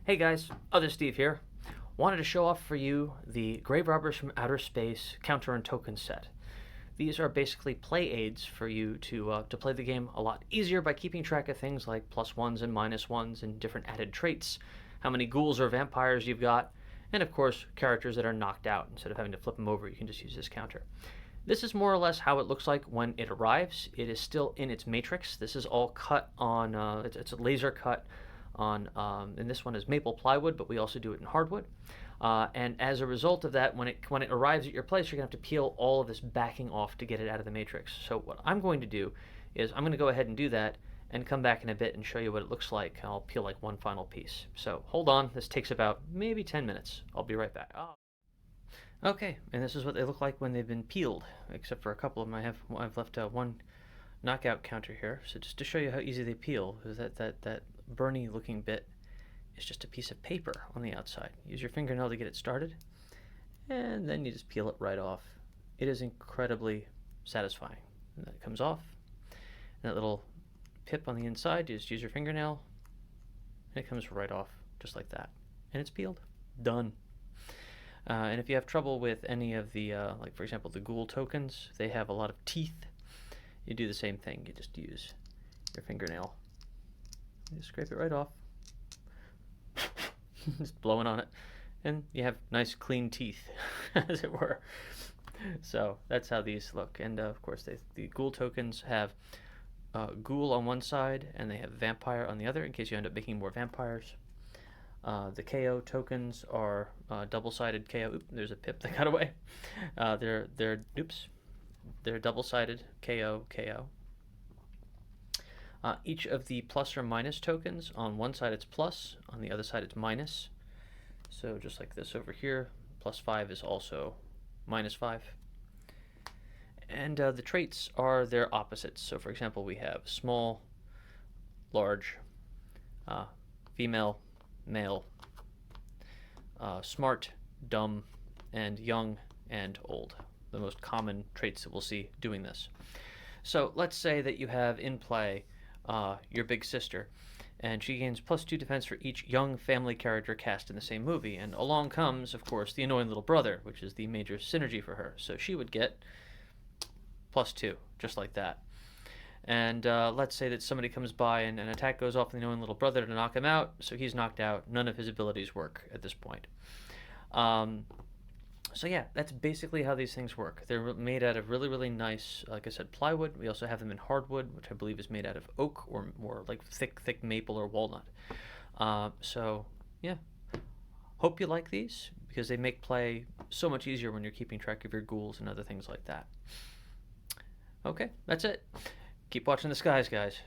Hey guys, Other Steve here. Wanted to show off for you the Grave Robbers from Outer Space counter and token set. These are basically play aids for you to play the game a lot easier by keeping track of things like plus ones and minus ones and different added traits, how many ghouls or vampires you've got, and of course characters that are knocked out. Instead of having to flip them over, you can just use this counter. This is more or less how it looks like when it arrives. It is still in its matrix. This is all cut on, it's a laser cut on, and this one is maple plywood, but we also do it in hardwood. And as a result of that, when it arrives at your place, you're going to have to peel all of this backing off to get it out of the matrix. So what I'm going to do is I'm going to go ahead and do that and come back in a bit and show you what it looks like. I'll peel like one final piece. So hold on. This takes about maybe 10 minutes. I'll be right back. Oh. Okay, and this is what they look like when they've been peeled, except for a couple of them. I've left one knockout counter here. So just to show you how easy they peel, because that burny looking bit is just a piece of paper on the outside. Use your fingernail to get it started, and then you just peel it right off. It is incredibly satisfying. And that comes off. And that little pip on the inside, you just use your fingernail, and it comes right off, just like that. And it's peeled. Done. And if you have trouble with any of the, like for example, the ghoul tokens, they have a lot of teeth. You do the same thing. You just use your fingernail. You just scrape it right off. Just blowing on it. And you have nice clean teeth, as it were. So that's how these look. And of course, the ghoul tokens have ghoul on one side, and they have vampire on the other, in case you end up making more vampires. The KO tokens are double-sided KO. Oop, there's a pip that got away. They're double-sided KO. Each of the plus or minus tokens, on one side it's plus, on the other side it's minus. So just like this over here, +5 is also -5. And the traits are their opposites. So for example, we have small, large, female, male, smart, dumb, and young and old. The most common traits that we'll see doing this. So let's say that you have in play your big sister, and she gains +2 defense for each young family character cast in the same movie. And along comes, of course, the annoying little brother, which is the major synergy for her. So she would get +2, just like that. And let's say that somebody comes by and an attack goes off on the annoying little brother to knock him out, so he's knocked out. None of his abilities work at this point. So yeah, that's basically how these things work. They're made out of really, really nice, like I said, plywood. We also have them in hardwood, which I believe is made out of oak or more like thick maple or walnut. So yeah, hope you like these, because they make play so much easier when you're keeping track of your ghouls and other things like that. Okay, that's it. Keep watching the skies, guys.